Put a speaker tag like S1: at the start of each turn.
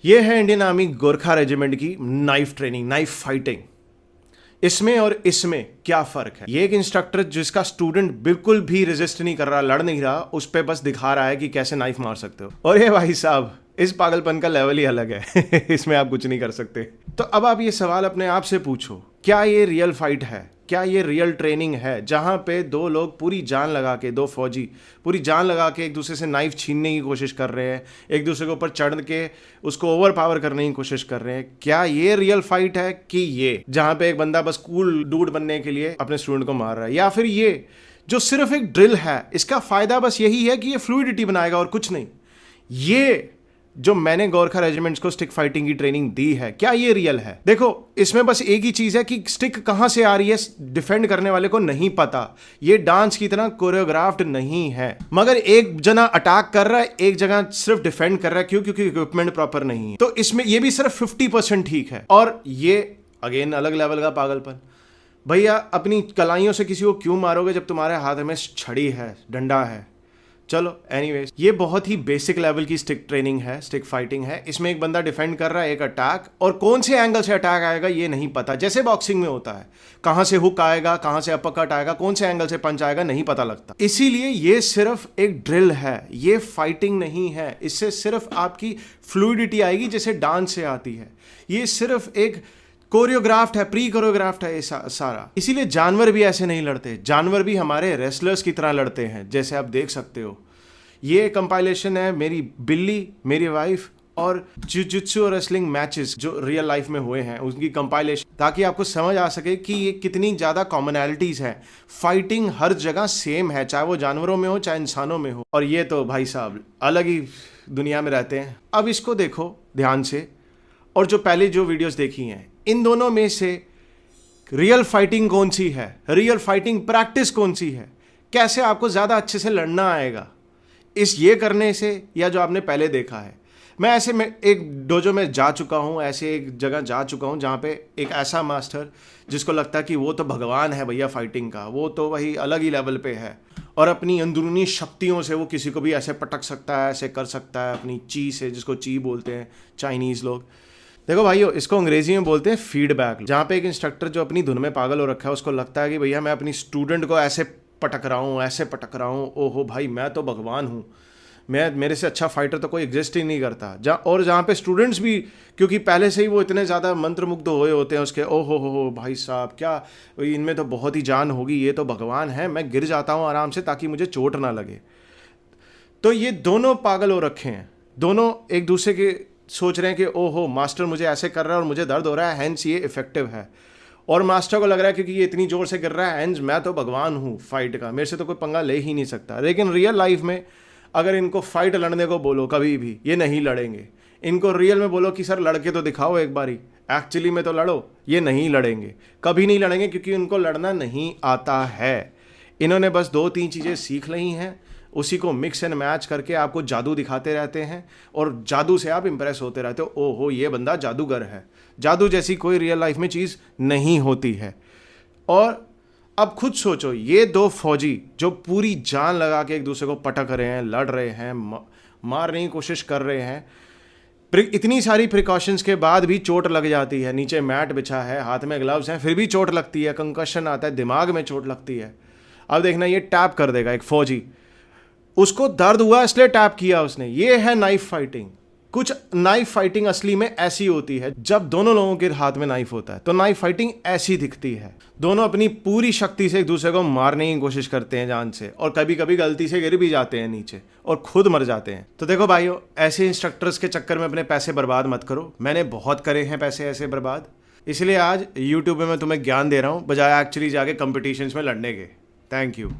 S1: ये है Indian army Gorkha regiment की नाइफ ट्रेनिंग, नाइफ फाइटिंग। इसमें और इसमें क्या फर्क है? ये एक इंस्ट्रक्टर जिसका स्टूडेंट बिल्कुल भी रेजिस्ट नहीं कर रहा, लड़ नहीं रहा, उस पे बस दिखा रहा है कि कैसे नाइफ मार सकते हो। और ये भाई साहब, इस पागलपन का लेवल ही अलग है। इसमें आप कुछ नहीं कर सकते। तो अब आप ये सवाल अपने आप से पूछो, क्या ये रियल फाइट है? क्या ये रियल ट्रेनिंग है जहां पे दो लोग पूरी जान लगा के, दो फौजी पूरी जान लगा के एक दूसरे से नाइफ छीनने की कोशिश कर रहे हैं, एक दूसरे के ऊपर चढ़ के उसको ओवर पावर करने की कोशिश कर रहे हैं? क्या ये रियल फाइट है कि ये जहां पे एक बंदा बस कूल डूड बनने के लिए अपने स्टूडेंट को मार रहा है? या फिर ये जो सिर्फ एक ड्रिल है, इसका फायदा बस यही है कि ये फ्लूइडिटी बनाएगा और कुछ नहीं? ये जो मैंने गोरखा रेजिमेंट्स को स्टिक फाइटिंग की ट्रेनिंग दी है, क्या ये रियल है? देखो, इसमें बस एक ही चीज है कि स्टिक कहां से आ रही है डिफेंड करने वाले को नहीं पता। ये डांस की तरह कोरियोग्राफ्ड नहीं है। मगर एक जना अटैक कर रहा है, एक जगह सिर्फ डिफेंड कर रहा है। क्यों? क्योंकि इक्विपमेंट प्रॉपर नहीं है। तो इसमें ये भी सिर्फ 50% ठीक है। और ये अगेन अलग लेवल का पागलपन। भैया, अपनी कलाइयों से किसी को क्यों मारोगे जब तुम्हारे हाथ में छड़ी है, डंडा है? चलो एनीवेज, ये बहुत ही बेसिक लेवल की स्टिक ट्रेनिंग है, स्टिक फाइटिंग है। इसमें एक बंदा डिफेंड कर रहा है, एक अटैक, और कौन से एंगल से अटैक आएगा ये नहीं पता। जैसे बॉक्सिंग में होता है, कहां से हुक आएगा, कहां से अपरकट आएगा, कौन से एंगल से पंच आएगा, नहीं पता लगता। इसीलिए ये सिर्फ एक ड्रिल है, ये फाइटिंग नहीं है। इससे सिर्फ आपकी फ्लूइडिटी आएगी जैसे डांस से आती है। ये सिर्फ एक कोरियोग्राफ्ट है, प्री कोरियोग्राफ्ट है ये सारा। इसीलिए जानवर भी ऐसे नहीं लड़ते। जानवर भी हमारे रेसलर्स की तरह लड़ते हैं, जैसे आप देख सकते हो। ये कंपाइलेशन है मेरी बिल्ली, मेरी वाइफ और जिजित्सु और रेसलिंग मैचेस जो रियल लाइफ में हुए हैं, उसकी कंपाइलेशन, ताकि आपको समझ आ सके कि ये कितनी ज़्यादा कॉमनैलिटीज़ हैं। फाइटिंग हर जगह सेम है, चाहे वो जानवरों में हो चाहे इंसानों में हो। और ये तो भाई साहब अलग ही दुनिया में रहते हैं। अब इसको देखो ध्यान से, और जो पहले जो वीडियोस देखी हैं, इन दोनों में से रियल फाइटिंग कौन सी है, रियल फाइटिंग प्रैक्टिस कौन सी है? कैसे आपको ज़्यादा अच्छे से लड़ना आएगा इस ये करने से, या जो आपने पहले देखा है? मैं एक डोजो में जा चुका हूँ, ऐसे एक जगह जा चुका हूँ जहाँ पे एक ऐसा मास्टर जिसको लगता है कि वो तो भगवान है भैया फाइटिंग का, वो तो वही अलग ही लेवल पे है, और अपनी अंदरूनी शक्तियों से वो किसी को भी ऐसे पटक सकता है, ऐसे कर सकता है अपनी ची से, जिसको ची बोलते हैं चाइनीज़ लोग। देखो भाइयों, इसको अंग्रेजी में बोलते हैं फीडबैक। जहाँ पे एक इंस्ट्रक्टर जो अपनी धुन में पागल हो रखा है, उसको लगता है कि भैया मैं अपनी स्टूडेंट को ऐसे पटक रहा हूँ, ऐसे पटक रहा हूँ, ओहो भाई मैं तो भगवान हूँ, मेरे से अच्छा फाइटर तो कोई एग्जिस्ट ही नहीं करता। जहाँ पे स्टूडेंट्स भी, क्योंकि पहले से ही वो इतने ज़्यादा मंत्रमुग्ध हुए होते हैं उसके, ओहो हो भाई साहब क्या इनमें तो बहुत ही जान होगी, ये तो भगवान है, मैं गिर जाता हूँ आराम से ताकि मुझे चोट ना लगे। तो ये दोनों पागल हो रखे हैं, दोनों एक दूसरे के सोच रहे हैं कि ओहो मास्टर मुझे ऐसे कर रहा है और मुझे दर्द हो रहा है, हैंस ये इफेक्टिव है। और मास्टर को लग रहा है क्योंकि ये इतनी जोर से गिर रहा है, हैंस मैं तो भगवान हूँ फाइट का, मेरे से तो कोई पंगा ले ही नहीं सकता। लेकिन रियल लाइफ में अगर इनको फाइट लड़ने को बोलो कभी भी, ये नहीं लड़ेंगे। इनको रियल में बोलो कि सर लड़के तो दिखाओ एक बारी, एक्चुअली में तो लड़ो, ये नहीं लड़ेंगे, कभी नहीं लड़ेंगे, क्योंकि उनको लड़ना नहीं आता है। इन्होंने बस 2-3 चीज़ें सीख ली हैं, उसी को मिक्स एंड मैच करके आपको जादू दिखाते रहते हैं, और जादू से आप इंप्रेस होते रहते हो, ओहो ये बंदा जादूगर है। जादू जैसी कोई रियल लाइफ में चीज़ नहीं होती है। और अब खुद सोचो, ये दो फौजी जो पूरी जान लगा के एक दूसरे को पटक रहे हैं, लड़ रहे हैं, मारने की कोशिश कर रहे हैं, इतनी सारी प्रिकॉशंस के बाद भी चोट लग जाती है। नीचे मैट बिछा है, हाथ में ग्लव्स हैं, फिर भी चोट लगती है, कंकशन आता है, दिमाग में चोट लगती है। अब देखना, ये टैप कर देगा एक फौजी, उसको दर्द हुआ इसलिए टैप किया उसने। ये है नाइफ फाइटिंग। कुछ नाइफ फाइटिंग असली में ऐसी होती है जब दोनों लोगों के हाथ में नाइफ होता है, तो नाइफ फाइटिंग ऐसी दिखती है। दोनों अपनी पूरी शक्ति से एक दूसरे को मारने की कोशिश करते हैं जान से, और कभी कभी गलती से गिर भी जाते हैं नीचे और खुद मर जाते हैं। तो देखो भाइयों, ऐसे इंस्ट्रक्टर्स के चक्कर में अपने पैसे बर्बाद मत करो। मैंने बहुत करे हैं पैसे ऐसे बर्बाद, इसलिए आज यूट्यूब में मैं तुम्हें ज्ञान दे रहा हूँ, बजाय एक्चुअली जाके कंपटीशंस में लड़ने के। Thank you.